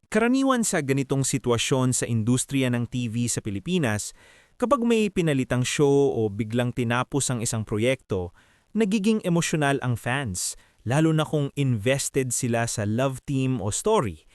Karaniwan sa ganitong sitwasyon sa industriya ng TV sa Pilipinas, kapag may pinalitang show o biglang tinapos ang isang proyekto, nagiging emosyonal ang fans, lalo na kung invested sila sa love team o story.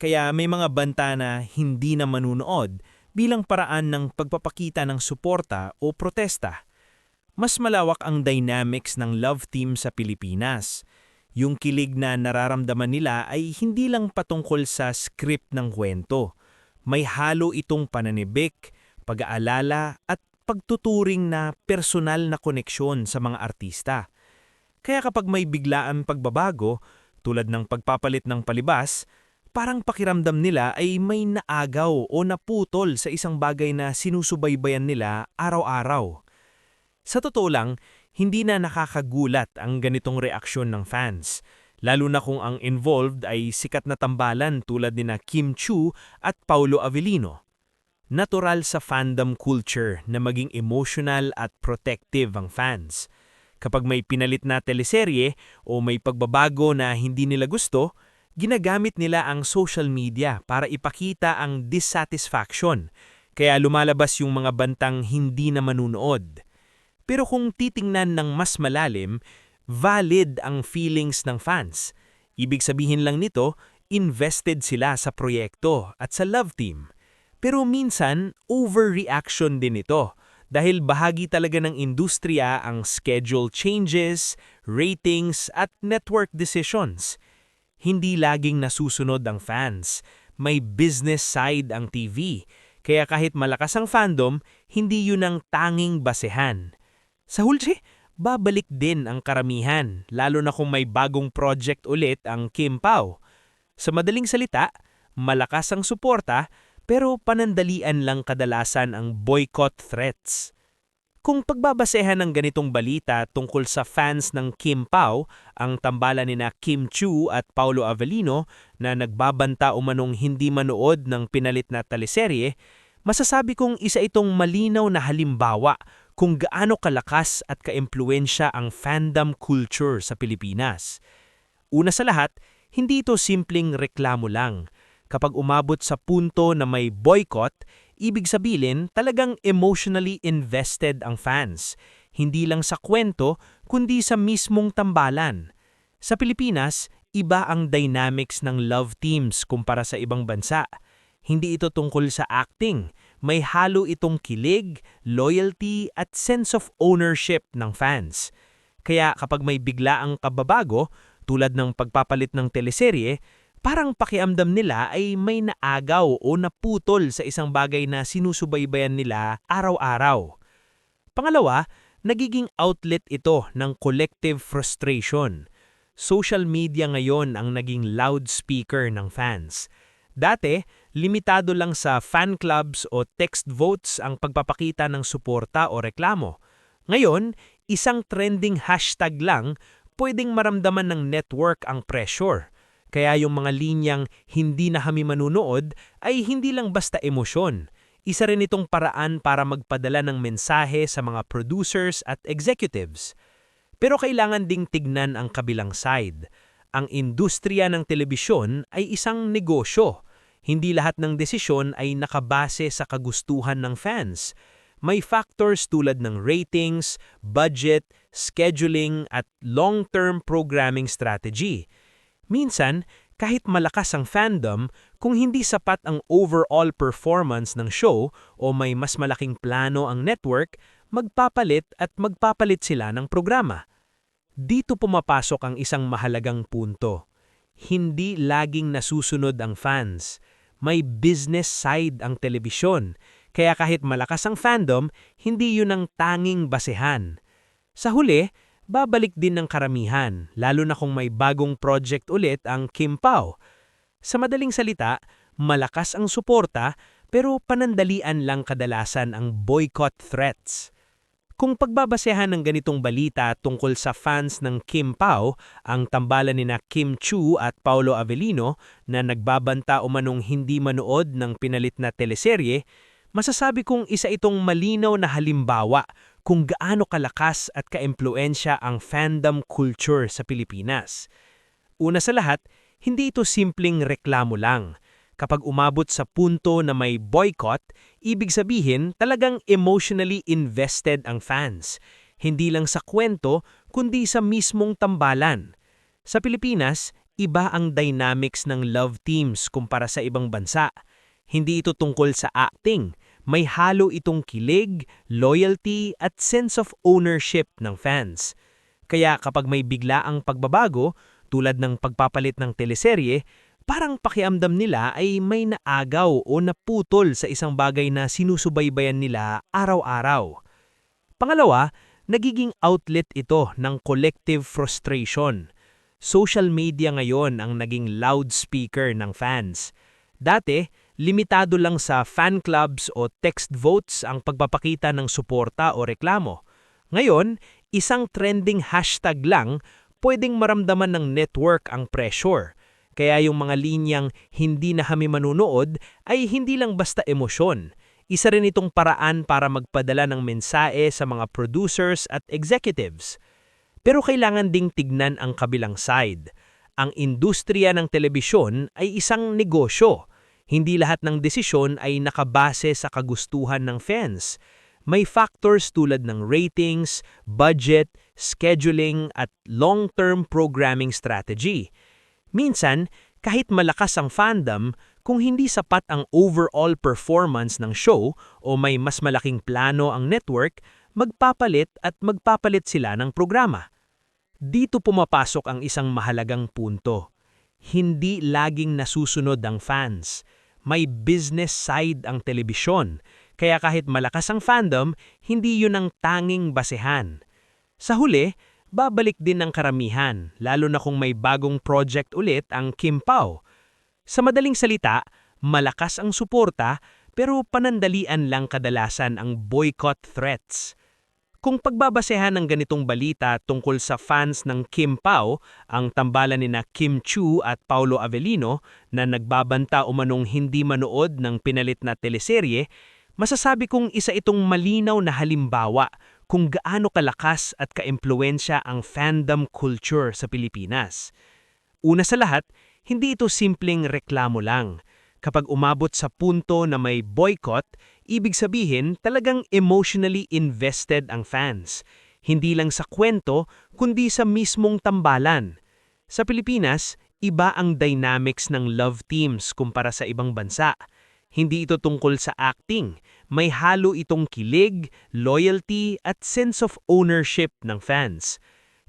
Kaya may mga banta na hindi na manunood bilang paraan ng pagpapakita ng suporta o protesta. Mas malawak ang dynamics ng love team sa Pilipinas. Yung kilig na nararamdaman nila ay hindi lang patungkol sa script ng kwento. May halo itong pananibik, pag-aalala at pagtuturing na personal na koneksyon sa mga artista. Kaya kapag may biglaan pagbabago, tulad ng pagpapalit ng palibas, parang pakiramdam nila ay may naagaw o naputol sa isang bagay na sinusubaybayan nila araw-araw. Sa totoo lang, hindi na nakakagulat ang ganitong reaksyon ng fans, lalo na kung ang involved ay sikat na tambalan tulad ni Kim Chiu at Paulo Avellino. Natural sa fandom culture na maging emotional at protective ang fans. Kapag may pinalit na teleserye o may pagbabago na hindi nila gusto, ginagamit nila ang social media para ipakita ang dissatisfaction, kaya lumalabas yung mga bantang hindi na manunood. Pero kung titingnan ng mas malalim, valid ang feelings ng fans. Ibig sabihin lang nito, invested sila sa proyekto at sa love team. Pero minsan, overreaction din ito dahil bahagi talaga ng industriya ang schedule changes, ratings at network decisions. Hindi laging nasusunod ang fans. May business side ang TV. Kaya kahit malakas ang fandom, hindi yun ang tanging basehan. Sa huli, babalik din ang karamihan, lalo na kung may bagong project ulit ang Kim Pao. Sa madaling salita, malakas ang suporta pero panandalian lang kadalasan ang boycott threats. Kung pagbabasehan ng ganitong balita tungkol sa fans ng Kim Pao, ang tambalan ni Kim Chiu at Paulo Avellino na nagbabanta umanong hindi manood ng pinalit na teleserye, masasabi kong isa itong malinaw na halimbawa kung gaano kalakas at kaimpluwensya ang fandom culture sa Pilipinas. Una sa lahat, hindi ito simpleng reklamo lang. Kapag umabot sa punto na may boycott, ibig sabihin talagang emotionally invested ang fans. Hindi lang sa kwento, kundi sa mismong tambalan. Sa Pilipinas, iba ang dynamics ng love teams kumpara sa ibang bansa. Hindi ito tungkol sa acting. May halo itong kilig, loyalty at sense of ownership ng fans. Kaya kapag may biglaang kababago, tulad ng pagpapalit ng teleserye, parang pakiamdam nila ay may naagaw o naputol sa isang bagay na sinusubaybayan nila araw-araw. Pangalawa, nagiging outlet ito ng collective frustration. Social media ngayon ang naging loudspeaker ng fans. Dati, limitado lang sa fan clubs o text votes ang pagpapakita ng suporta o reklamo. Ngayon, isang trending hashtag lang pwedeng maramdaman ng network ang pressure. Kaya yung mga linyang hindi na kami manunood ay hindi lang basta emosyon. Isa rin itong paraan para magpadala ng mensahe sa mga producers at executives. Pero kailangan ding tignan ang kabilang side. Ang industriya ng telebisyon ay isang negosyo. Hindi lahat ng desisyon ay nakabase sa kagustuhan ng fans. May factors tulad ng ratings, budget, scheduling at long-term programming strategy. Minsan, kahit malakas ang fandom, kung hindi sapat ang overall performance ng show o may mas malaking plano ang network, magpapalit sila ng programa. Dito pumapasok ang isang mahalagang punto. Hindi laging nasusunod ang fans. May business side ang telebisyon, kaya kahit malakas ang fandom, hindi yun ang tanging basehan. Sa huli, babalik din ng karamihan, lalo na kung may bagong project ulit ang Kim Pao. Sa madaling salita, malakas ang suporta pero panandalian lang kadalasan ang boycott threats. Kung pagbabasehan ng ganitong balita tungkol sa fans ng Kim Pao, ang tambalan ni Kim Chiu at Paulo Avellino na nagbabanta umanong hindi manood ng pinalit na teleserye, masasabi kong isa itong malinaw na halimbawa kung gaano kalakas at kaimpluwensya ang fandom culture sa Pilipinas. Una sa lahat, hindi ito simpleng reklamo lang. Kapag umabot sa punto na may boycott, ibig sabihin talagang emotionally invested ang fans. Hindi lang sa kwento, kundi sa mismong tambalan. Sa Pilipinas, iba ang dynamics ng love teams kumpara sa ibang bansa. Hindi ito tungkol sa acting. May halo itong kilig, loyalty at sense of ownership ng fans. Kaya kapag may biglaang pagbabago, tulad ng pagpapalit ng teleserye, parang pakiamdam nila ay may naagaw o naputol sa isang bagay na sinusubaybayan nila araw-araw. Pangalawa, nagiging outlet ito ng collective frustration. Social media ngayon ang naging loudspeaker ng fans. Dati, limitado lang sa fan clubs o text votes ang pagpapakita ng suporta o reklamo. Ngayon, isang trending hashtag lang pwedeng maramdaman ng network ang pressure. Kaya yung mga linyang hindi na kami manunood ay hindi lang basta emosyon. Isa rin itong paraan para magpadala ng mensahe sa mga producers at executives. Pero kailangan ding tignan ang kabilang side. Ang industriya ng telebisyon ay isang negosyo. Hindi lahat ng desisyon ay nakabase sa kagustuhan ng fans. May factors tulad ng ratings, budget, scheduling at long-term programming strategy. Minsan, kahit malakas ang fandom, kung hindi sapat ang overall performance ng show o may mas malaking plano ang network, magpapalit sila ng programa. Dito pumapasok ang isang mahalagang punto. Hindi laging nasusunod ang fans. May business side ang telebisyon, kaya kahit malakas ang fandom, hindi yun ang tanging basehan. Sa huli, babalik din ang karamihan, lalo na kung may bagong project ulit ang Kim Pao. Sa madaling salita, malakas ang suporta pero panandalian lang kadalasan ang boycott threats. Kung pagbabasehan ng ganitong balita tungkol sa fans ng Kim Pao, ang tambalan ni Kim Chu at Paulo Avellino na nagbabanta umanong hindi manood ng pinalit na teleserye, masasabi kong isa itong malinaw na halimbawa kung gaano kalakas at kaimpluwensya ang fandom culture sa Pilipinas. Una sa lahat, hindi ito simpleng reklamo lang. Kapag umabot sa punto na may boycott, ibig sabihin talagang emotionally invested ang fans. Hindi lang sa kwento, kundi sa mismong tambalan. Sa Pilipinas, iba ang dynamics ng love teams kumpara sa ibang bansa. Hindi ito tungkol sa acting. May halo itong kilig, loyalty at sense of ownership ng fans.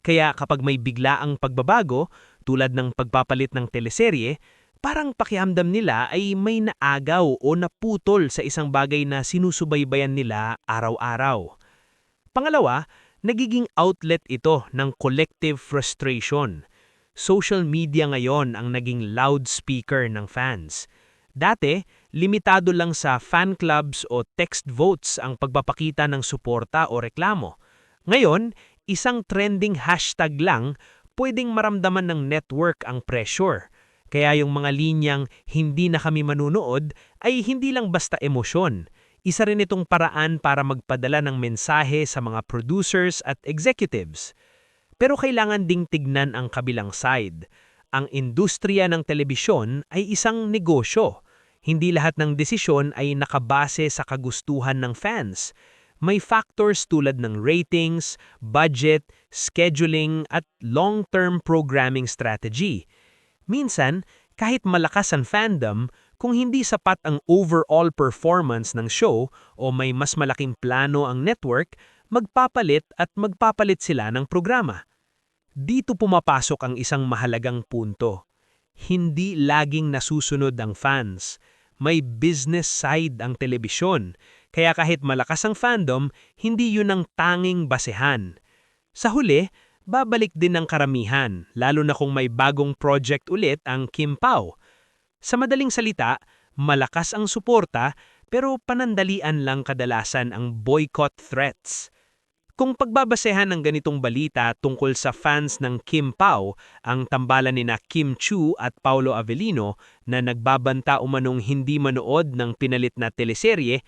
Kaya kapag may biglaang pagbabago, tulad ng pagpapalit ng teleserye, parang pakiamdam nila ay may naagaw o naputol sa isang bagay na sinusubaybayan nila araw-araw. Pangalawa, nagiging outlet ito ng collective frustration. Social media ngayon ang naging loudspeaker ng fans. Dati, limitado lang sa fan clubs o text votes ang pagpapakita ng suporta o reklamo. Ngayon, isang trending hashtag lang pwedeng maramdaman ng network ang pressure. Kaya yung mga linyang hindi na kami manunood ay hindi lang basta emosyon. Isa rin itong paraan para magpadala ng mensahe sa mga producers at executives. Pero kailangan ding tignan ang kabilang side. Ang industriya ng telebisyon ay isang negosyo. Hindi lahat ng desisyon ay nakabase sa kagustuhan ng fans. May factors tulad ng ratings, budget, scheduling at long-term programming strategy. Minsan, kahit malakas ang fandom, kung hindi sapat ang overall performance ng show o may mas malaking plano ang network, magpapalit sila ng programa. Dito pumapasok ang isang mahalagang punto. Hindi laging nasusunod ang fans. May business side ang telebisyon, kaya kahit malakas ang fandom, hindi yun ang tanging basehan. Sa huli, babalik din ang karamihan, lalo na kung may bagong project ulit ang Kim Pao. Sa madaling salita, malakas ang suporta pero panandalian lang kadalasan ang boycott threats. Kung pagbabasehan ng ganitong balita tungkol sa fans ng Kim Pao, ang tambalan ni Kim Chu at Paulo Avellino na nagbabanta umanong hindi manood ng pinalit na teleserye,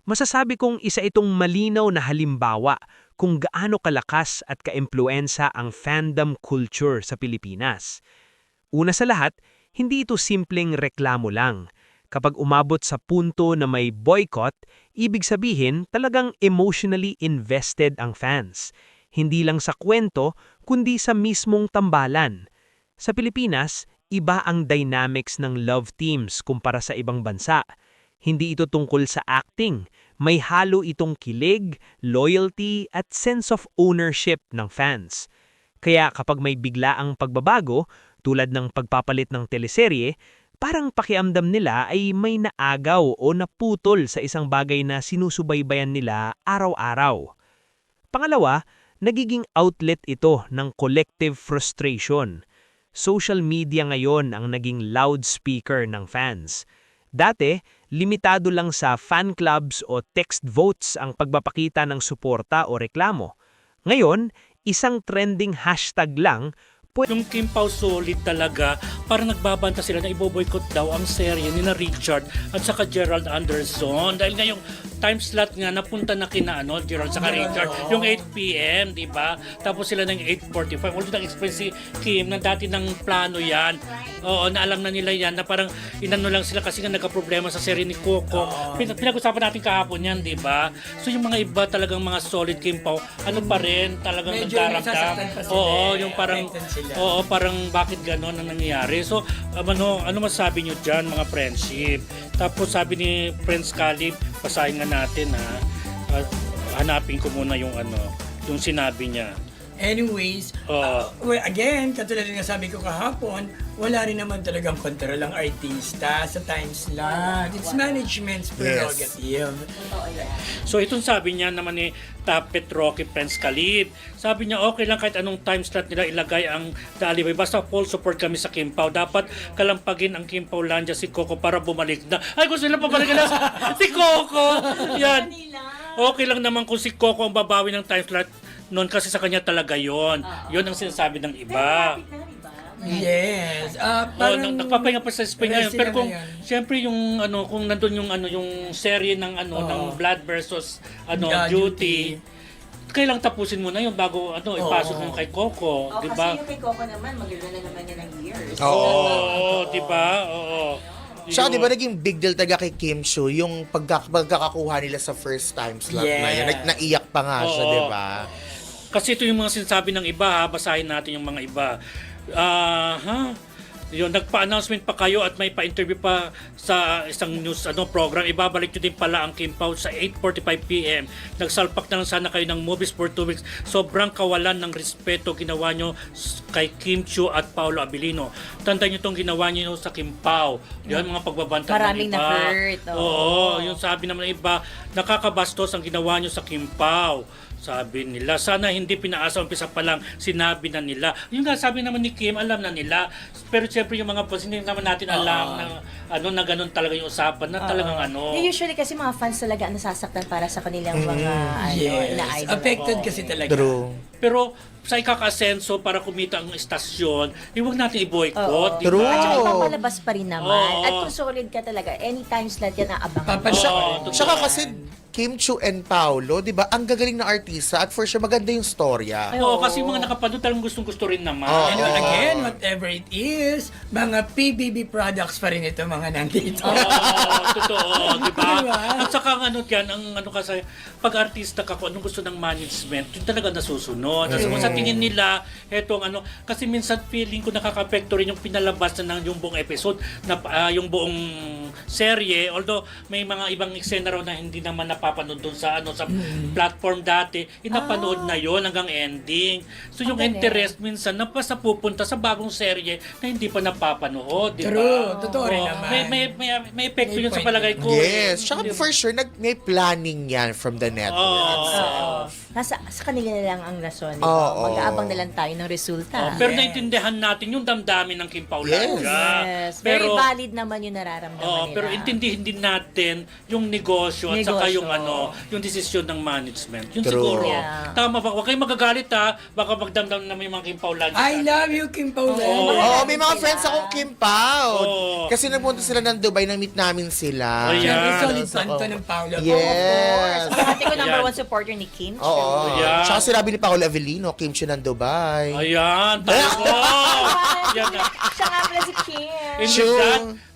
masasabi kong isa itong malinaw na halimbawa kung gaano kalakas at kaimpluwensa ang fandom culture sa Pilipinas. Una sa lahat, hindi ito simpleng reklamo lang. Kapag umabot sa punto na may boycott, ibig sabihin talagang emotionally invested ang fans. Hindi lang sa kwento, kundi sa mismong tambalan. Sa Pilipinas, iba ang dynamics ng love teams kumpara sa ibang bansa. Hindi ito tungkol sa acting. May halo itong kilig, loyalty at sense of ownership ng fans. Kaya kapag may biglaang pagbabago, tulad ng pagpapalit ng teleserye, parang pakiamdam nila ay may naagaw o naputol sa isang bagay na sinusubaybayan nila araw-araw. Pangalawa, nagiging outlet ito ng collective frustration. Social media ngayon ang naging loudspeaker ng fans. Dati, limitado lang sa fan clubs o text votes ang pagpapakita ng suporta o reklamo. Ngayon, isang trending hashtag lang, Yung Kim Pao solid talaga, parang nagbabanta sila na iboboykot daw ang serye ni na Richard at saka Gerald Anderson. Dahil nga yung time slot nga napunta na kina Gerald saka Richard, yung 8 p.m., di ba? Tapos sila ng 8:45. Although nag-explain si Kim na dati ng plano yan. Oo, na alam na nila yan na parang inano lang sila kasi nga nagka-problema sa serye ni Coco. Pinag-usapan natin kahapon yan, di ba? So yung mga iba talagang mga solid Kim Pao, ano pa rin talagang Medyo nagkaramdam. nasasaktan pa sila Oo, eh. yung parang Affected sila. oo, parang bakit gano'n ang nangyayari. So, ano masabi nyo dyan, mga friendship? Tapos sabi ni Prince Caleb, basahin nga natin ha. Hanapin ko muna yung yung sinabi niya. Anyways, well, again, katulad ng sabi ko kahapon, wala rin naman talagang control ang artista sa time slot. It's management's prerogative. So itong sabi niya naman ni Tapet Rocky Prince Caleb. Sabi niya okay lang kahit anong time slot nila ilagay ang Daalibay. Basta full support kami sa Kim Pao. Dapat kalampagin ang Kim Pao Landia si Coco para bumalik na. Ay gusto nila pabalikin na si Coco. Yan. Okay lang naman kung si Coco ang babawi ng time slot noon kasi sa kanya talaga yon. Yon ang sinasabi ng iba. Yes. Parang nagpapahinga pa sa Spain ngayon. Rest Pero sila kung ngayon. siyempre yung kung nandun yung serye ng ng Blood versus Duty, kailang tapusin mo na yun bago ipasok yung kay Coco, di ba? Kasi yung kay Coco naman, maganda na naman yan ng years. Oo, di ba? Oo. Siya, di ba naging big deal talaga kay Kim Chiu yung pagkakakuha nila sa first time slot na yun. Yes. Naiyak pa nga siya, Oo. di ba? Kasi ito yung mga sinasabi ng iba, basahin natin yung mga iba. Yun, nagpa-announcement pa kayo at may pa-interview pa sa isang news program. Ibabalik nyo din pala ang Kim Pao sa 8:45 p.m. Nagsalpak na lang sana kayo ng movies for 2 weeks. Sobrang kawalan ng respeto ginawa nyo kay Kim Chiu at Paolo Abilino. Tandaan nyo itong ginawa nyo sa Kim Pao. Yan, mga pagbabanta Maraming ng iba. na-hurt, Oo, yung sabi naman ng iba, nakakabastos ang ginawa nyo sa Kim Pao. Sabi nila, sana hindi pinaasa umpisa pa lang, sinabi na nila. Yung nga sabi naman ni Kim, alam na nila. Pero siyempre yung mga fans, hindi naman natin alam na ganun talaga yung usapan na talagang Usually kasi mga fans talaga ang nasasaktan para sa kanilang mga Yes. na-idol. Affected kasi talaga. True. Pero sa ikaka-asenso para kumita ang istasyon, huwag natin i-boycott. di ba? True. At saka ipapalabas pa rin naman. Oo. At kung solid ka talaga, anytime slot yan ang abangan. Papasya. Oo, Tsaka totoo. kasi Kim Chiu and Paolo, di ba, ang gagaling na artista at for sure maganda yung storya. Oo, kasi mga nakapanood talagang gustong-gusto rin naman. Oo. And again, whatever it is, mga PBB products pa rin ito mga nandito. Oo, totoo, di ba? Diba? At saka kasi, pag artista ka, kung anong gusto ng management, yun talaga nasusunod. Kasi kung sa tingin nila, kasi minsan feeling ko nakaka-apekto rin yung pinalabas na ng yung buong episode, na yung buong serye, although may mga ibang eksena raw na hindi naman napapanood doon sa sa platform dati, inapanood na yon hanggang ending. So yung Ang galing. interest minsan napupunta sa bagong serye na hindi pa napapanood, di ba? True. Totoo rin Oo. naman. May epekto May yun sa point. palagay ko. Yes. Tsaka for sure, may planning yan from the network itself. Sa kanila na lang ang rason. Oo. Mag-aabang na lang tayo ng resulta. Pero naintindihan natin yung damdamin ng Kim Pao Yes. Landia. Yes. Very Pero valid naman yung nararamdaman nila. pero intindihin din natin yung negosyo at saka Negosyo. yung desisyon ng management. Yun True. siguro. Yeah. Tama ba? Huwag kayong magagalit ha. Baka magdamdam na may mga Kim Pao Landia. I love you, Kim Pao. Oo, may mga friends akong Kim Pao. Oo. Kasi nagpunta sila ng Dubai, na-meet namin sila. Ayan. Siyempre, solid fan to ng Paolo. Yes. Ate ko number Yan. 1 supporter ni Kim. Oo. Ayan. Tsaka sinabi ni Paolo Avellino, Kim Chiu ng Dubai. Ayan, tayo. Yan na. Siya nga pala si Kim. In Sure. that,